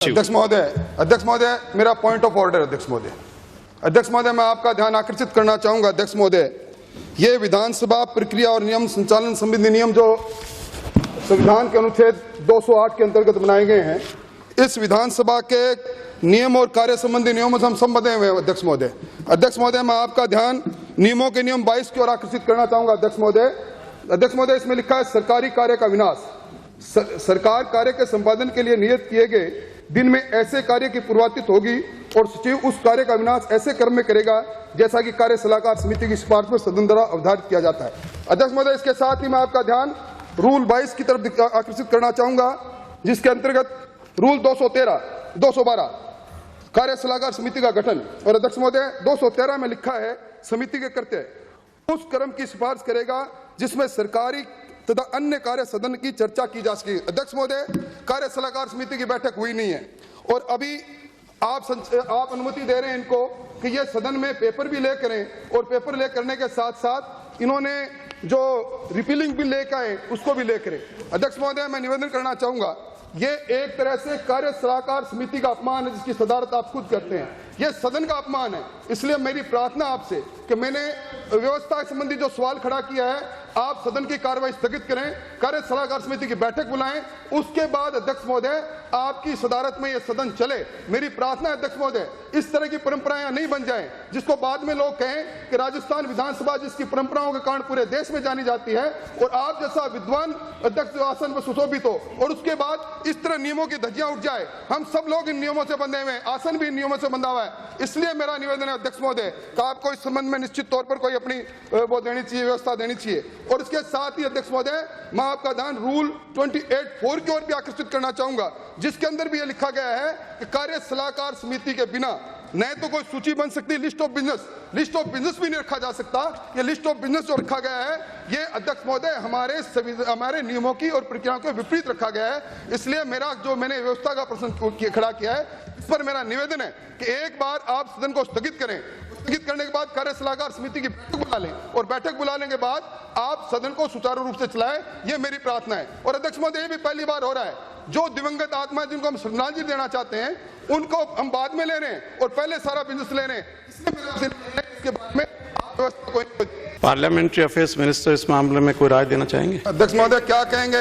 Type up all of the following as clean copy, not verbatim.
अध्यक्ष महोदय, मेरा पॉइंट ऑफ ऑर्डर। अध्यक्ष महोदय, मैं आपका ध्यान आकर्षित करना चाहूंगा। अध्यक्ष महोदय, ये विधानसभा प्रक्रिया और नियम संचालन संबंधी नियम जो संविधान के अनुच्छेद 208 के अंतर्गत बनाए गए हैं, इस विधानसभा के नियम और कार्य संबंधी नियमों से हम संबद्ध हुए हैं। अध्यक्ष महोदय, मैं आपका ध्यान नियमों के नियम 22 की ओर आकर्षित करना चाहूंगा। अध्यक्ष महोदय, इसमें लिखा है सरकारी कार्य का विनाश। सरकार कार्य के संपादन के लिए नियत किए गए दिन में ऐसे कार्य की पूर्वातिथ होगी और सचिव उस कार्य का विनाश ऐसे क्रम में करेगा जैसा कि कार्य सलाहकार समिति की सिफारिश में सदन द्वारा अवधारित किया जाता है। अध्यक्ष महोदय, इसके साथ ही मैं आपका ध्यान रूल 22 की तरफ आकर्षित करना चाहूंगा, जिसके अंतर्गत रूल 212 कार्य सलाहकार समिति का गठन। और अध्यक्ष महोदय, 213 में लिखा है समिति के कर्तव्य उस क्रम की सिफारिश करेगा जिसमें सरकारी तथा अन्य कार्य सदन की चर्चा की जा सके। अध्यक्ष महोदय, कार्य सलाहकार समिति की बैठक हुई नहीं है और अभी आप अनुमति दे रहे हैं इनको कि ये सदन में पेपर भी ले करें और पेपर ले करने के साथ साथ इन्होंने जो रिपीलिंग बिल लेकर आए उसको भी ले करें। अध्यक्ष महोदय, मैं निवेदन करना चाहूंगा, ये एक तरह से कार्य सलाहकार समिति का अपमान है जिसकी सदारत आप खुद करते हैं। ये सदन का अपमान है। इसलिए मेरी प्रार्थना आपसे कि मैंने व्यवस्था संबंधी जो सवाल खड़ा किया है, आप सदन की कार्रवाई स्थगित करें, कार्य सलाहकार समिति की बैठक बुलाएं, उसके बाद अध्यक्ष महोदय आपकी सदारत में यह सदन चले। मेरी प्रार्थना है अध्यक्ष महोदय, इस तरह की परंपराएं नहीं बन जाएं जिसको बाद में लोग कहें कि राजस्थान विधानसभा जिसकी परंपराओं के कारण पूरे देश में जानी जाती है और आप जैसा विद्वान अध्यक्ष आसन पर सुशोभित हो और उसके बाद इस तरह नियमों की धज्जियां उठ जाए। हम सब लोग इन नियमों से बंधे हुए हैं, आसन भी इन नियमों से बंधा हुआ है। इसलिए मेरा निवेदन है अध्यक्ष महोदय कि आपको इस संबंध में निश्चित तौर पर कोई अपनी वो देनी चाहिए, व्यवस्था देनी चाहिए। और इसके साथ ही अध्यक्ष महोदय, मैं आपका ध्यान रूल 28(4) की ओर भी आकर्षित करना चाहूंगा, जिसके अंदर भी यह लिखा गया है कि कार्य सलाहकार समिति के बिना न तो कोई सूची बन सकती, लिस्ट ऑफ बिजनेस भी नहीं रखा जा सकता। ये लिस्ट ऑफ बिजनेस जो रखा गया है, ये अध्यक्ष महोदय हमारे नियमों की और प्रक्रियाओं के विपरीत रखा गया है। इसलिए मेरा जो मैंने व्यवस्था का प्रश्न खड़ा किया है, इस पर मेरा निवेदन है कि एक बार आप सदन को स्थगित करें। स्थगित करने के बाद कार्य सलाहकार समिति की बैठक बुला लें और बैठक बुलाने के बाद आप सदन को सुचारू रूप से चलाएं, ये मेरी प्रार्थना है। और अध्यक्ष महोदय, ये भी पहली बार हो रहा है, जो दिवंगत आत्मा जिनको हम श्रद्धांजलि देना चाहते हैं उनको हम बाद में ले रहे हैं और पहले सारा बिजनेस ले रहे हैं। इसके बाद में पार्लियामेंट्री अफेयर्स मिनिस्टर इस मामले में कोई राय देना चाहेंगे? अध्यक्ष महोदय, क्या कहेंगे?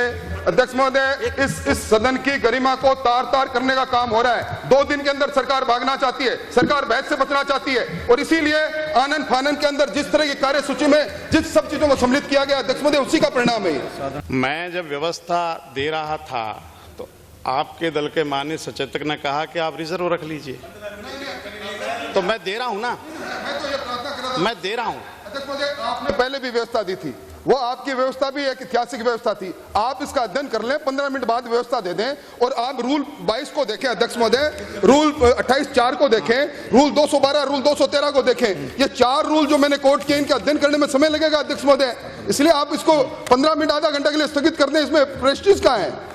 अध्यक्ष महोदय, इस सदन की गरिमा को तार-तार करने का काम हो रहा है। 2 दिन के अंदर सरकार भागना चाहती है, सरकार बहस से बचना चाहती है और इसीलिए आनन फानन के अंदर जिस तरह की कार्य सूची में जिस सब चीजों को सम्मिलित किया गया, अध्यक्ष महोदय, उसी का परिणाम है। मैं जब व्यवस्था दे रहा था तो आपके दल के माननीय सचेतक ने कहा कि आप रिजर्व रख लीजिए, तो मैं दे रहा हूं ना, मैं दे रहा हूं। अध्यक्ष महोदय, आपने पहले भी व्यवस्था दी थी, वो आपकी व्यवस्था भी एक ऐतिहासिक व्यवस्था थी। आप इसका अध्ययन कर लें, 15 मिनट बाद व्यवस्था दे दें और आप रूल 22 को देखें। अध्यक्ष महोदय, रूल 28(4) को देखें, रूल 212, रूल 213 को देखें। ये 4 रूल जो मैंने कोट किए, इनका अध्ययन करने में समय लगेगा अध्यक्ष महोदय। इसलिए आप इसको 15 मिनट आधा घंटा के लिए स्थगित कर दें। इसमें प्रेस्टीज कहाँ है?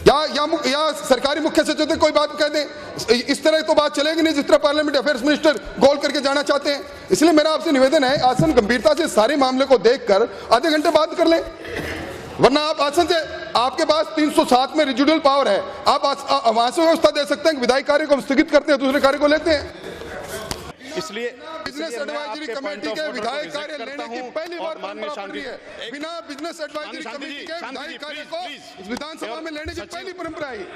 या सरकारी मुख्य सचेतक कोई बात कह दें। इस तरह तो बात चलेगी नहीं जिस तरह पार्लियामेंट अफेयर्स मिनिस्टर गोल करके जाना चाहते हैं। इसलिए मेरा आपसे निवेदन है, आसन गंभीरता से सारे मामले को देखकर आधे घंटे बाद कर लें, वरना आप आसन से, आपके पास 307 में रिजिडुअल पावर है, आप वहां से व्यवस्था दे सकते हैं कि विधायी कार्य को स्थगित करते हैं, दूसरे कार्य को लेते हैं। इसलिए बिजनेस एडवाइजरी कमेटी के विधायी कार्य लेने की पहली बार परंपरा बन रही है। बिना बिजनेस एडवाइजरी कमेटी के विधायी कार्य को विधानसभा में लेने की पहली परंपरा है।